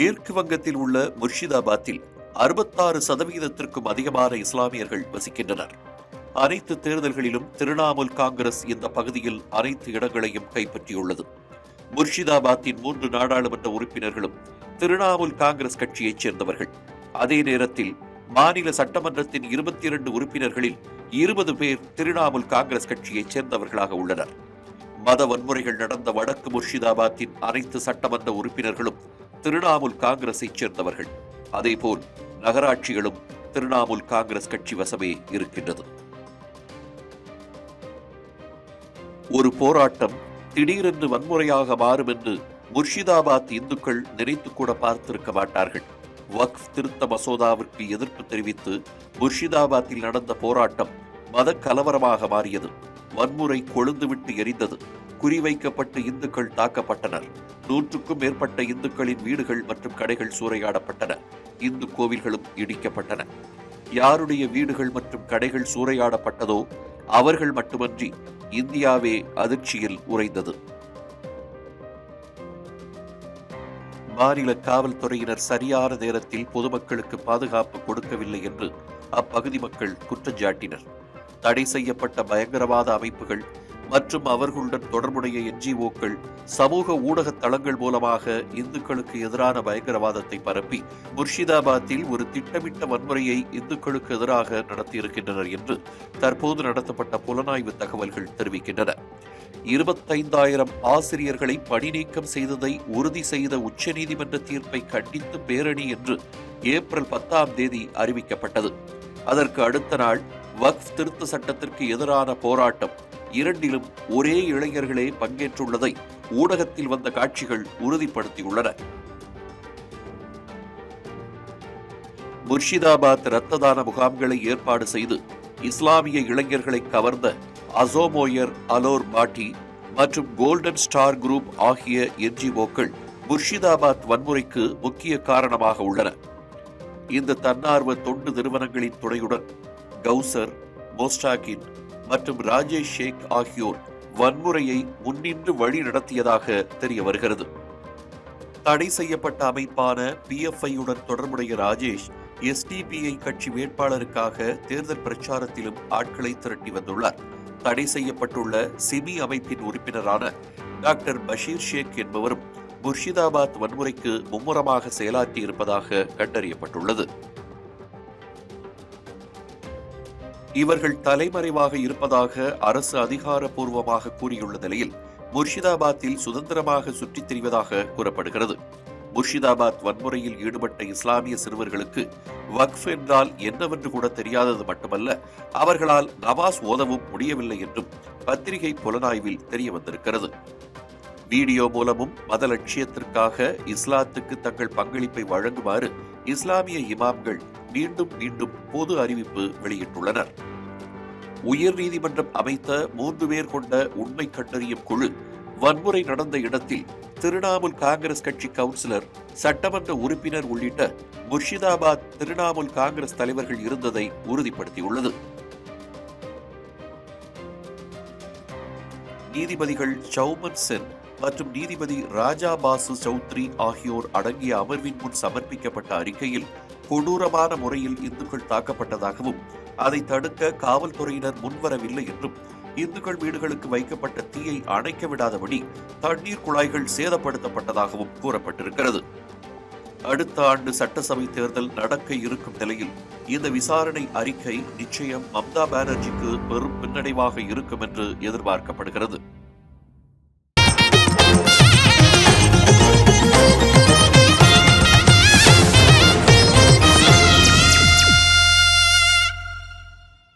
மேற்கு வங்கத்தில் உள்ள முர்ஷிதாபாத்தில் 66% அதிகமான இஸ்லாமியர்கள் வசிக்கின்றனர். அனைத்து தேர்தல்களிலும் திரிணாமுல் காங்கிரஸ் இந்த பகுதியில் அனைத்து இடங்களையும் கைப்பற்றியுள்ளது. முர்ஷிதாபாத்தின் 3 நாடாளுமன்ற உறுப்பினர்களும் திரிணாமுல் காங்கிரஸ் கட்சியைச் சேர்ந்தவர்கள். அதே நேரத்தில் மாநில சட்டமன்றத்தின் 22 உறுப்பினர்களில் 20 பேர் திரிணாமுல் காங்கிரஸ் கட்சியைச் சேர்ந்தவர்களாக உள்ளனர். மத வன்முறைகள் நடந்த வடக்கு முர்ஷிதாபாத்தின் அனைத்து சட்டமன்ற உறுப்பினர்களும் திரிணாமுல் காங்கிரஸைச் சேர்ந்தவர்கள். அதேபோல் நகராட்சிகளும் திரிணாமுல் காங்கிரஸ் கட்சி வசமே இருக்கின்றது. ஒரு போராட்டம் திடீரென்று வன்முறையாக மாறும் என்று முர்ஷிதாபாத் இந்துக்கள் நினைத்து கூட பார்த்திருக்க மாட்டார்கள். வக்ஃப் திருத்த மசோதாவிற்கு எதிர்ப்பு தெரிவித்து முர்ஷிதாபாத்தில் நடந்த போராட்டம் மத கலவரமாக மாறியது. வன்முறை கொழுந்துவிட்டு எரிந்தது. குறிவைக்கப்பட்டு இந்துக்கள் தாக்கப்பட்டனர். 100க்கும் மேற்பட்ட இந்துக்களின் வீடுகள் மற்றும் கடைகள் சூறையாடப்பட்டன. இந்து கோவில்களும் இடிக்கப்பட்டன. யாருடைய வீடுகள் மற்றும் கடைகள் சூறையாடப்பட்டதோ அவர்கள் மட்டுமன்றி இந்தியாவே அதிர்ச்சியில் உறைந்தது. மாநில காவல்துறையினர் சரியான நேரத்தில் பொதுமக்களுக்கு பாதுகாப்பு கொடுக்கவில்லை என்று அப்பகுதி மக்கள் குற்றஞ்சாட்டினர். தடை செய்யப்பட்ட பயங்கரவாத அமைப்புகள் மற்றும் அவர்களுடன் தொடர்புடைய NGOக்கள் சமூக ஊடக தளங்கள் மூலமாக இந்துக்களுக்கு எதிரான பயங்கரவாதத்தை பரப்பி முர்ஷிதாபாத்தில் ஒரு திட்டமிட்ட வன்முறையை இந்துக்களுக்கு எதிராக நடத்தியிருக்கின்றனர் என்று தற்போது நடத்தப்பட்ட புலனாய்வு தகவல்கள் தெரிவிக்கின்றன. 25,000 ஆசிரியர்களை பணிநீக்கம் செய்ததை உறுதி செய்த உச்சநீதிமன்ற தீர்ப்பை கண்டித்து பேரணி என்று ஏப்ரல் 10ஆம் தேதி அறிவிக்கப்பட்டது. அதற்கு அடுத்த நாள் வக்ஃப் திருத்த சட்டத்திற்கு எதிரான போராட்டம். இரண்டிலும் ஒரே இளைஞர்களே பங்கேற்றுள்ளதை ஊடகத்தில் வந்த காட்சிகள் உறுதிப்படுத்தியுள்ளன. முர்ஷிதாபாத் இரத்த தான முகாம்களை ஏற்பாடு செய்து இஸ்லாமிய இளைஞர்களை கவர்ந்த அசோமோயர் அலோர் பாட்டி மற்றும் கோல்டன் ஸ்டார் குரூப் ஆகிய NGOக்கள் முர்ஷிதாபாத் வன்முறைக்கு முக்கிய காரணமாக உள்ளன. இந்த தன்னார்வ தொண்டு நிறுவனங்களின் துணையுடன் கௌசர், மோஸ்டாகின் மற்றும் ராஜேஷ் ஷேக் ஆகியோர் வன்முறையை முன்னின்று வழி நடத்தியதாக தெரிய வருகிறது. தடை செய்யப்பட்ட அமைப்பான PFI-யுடன் தொடர்புடைய ராஜேஷ் SDPI கட்சி வேட்பாளருக்காக தேர்தல் பிரச்சாரத்திலும் ஆட்களை திரட்டி வந்துள்ளார். தடை செய்யப்பட்டுள்ள சிமி அமைப்பின் உறுப்பினரான டாக்டர் பஷீர் ஷேக் என்பவரும் முர்ஷிதாபாத் வன்முறைக்கு மும்முரமாக செயலாற்றி இருப்பதாக கண்டறியப்பட்டுள்ளது. இவர்கள் தலைமறைவாக இருப்பதாக அரசு அதிகாரப்பூர்வமாக கூறியுள்ள நிலையில் முர்ஷிதாபாத்தில் சுதந்திரமாக சுற்றித் திரிவதாக கூறப்படுகிறது. முர்ஷிதாபாத் வன்முறையில் ஈடுபட்ட இஸ்லாமிய சிறுவர்களுக்கு வக்ஃப் என்றால் என்னவென்று கூட தெரியாதது மட்டுமல்ல, அவர்களால் நமாஸ் ஓதவும் முடியவில்லை என்றும் பத்திரிகை புலனாய்வில் தெரிய வந்திருக்கிறது. வீடியோ மூலமும் மத லட்சியத்திற்காக இஸ்லாத்துக்கு தங்கள் பங்களிப்பை வழங்குமாறு இஸ்லாமிய இமாம்கள் மீண்டும் மீண்டும் பொது அறிவிப்பு வெளியிட்டுள்ளனர். உயர் நீதிமன்றம் அமைத்த 3 பேர் கொண்ட உண்மை கண்டறியும் குழு வன்முறை நடந்த இடத்தில் திரிணாமுல் காங்கிரஸ் கட்சி கவுன்சிலர், சட்டமன்ற உறுப்பினர் உள்ளிட்ட முர்ஷிதாபாத் திரிணாமுல் காங்கிரஸ் தலைவர்கள் இருந்ததை உறுதிப்படுத்தியுள்ளது. நீதிபதிகள் சௌமன் சென் மற்றும் நீதிபதி ராஜா பாசு சௌத்ரி ஆகியோர் அடங்கிய அமர்வின் முன் சமர்ப்பிக்கப்பட்ட அறிக்கையில் கொடூரமான முறையில் இந்துக்கள் தாக்கப்பட்டதாகவும் அதை தடுக்க காவல்துறையினர் முன்வரவில்லை என்றும் இந்துக்கள் வீடுகளுக்கு வைக்கப்பட்ட தீயை அணைக்க விடாதபடி தண்ணீர் குழாய்கள் சேதப்படுத்தப்பட்டதாகவும் கூறப்பட்டிருக்கிறது. அடுத்த ஆண்டு சட்டசபை தேர்தல் நடக்க இருக்கும் நிலையில் இந்த விசாரணை அறிக்கை நிச்சயம் மம்தா பானர்ஜிக்கு பெரும் பின்னடைவாக இருக்கும் என்று எதிர்பார்க்கப்படுகிறது.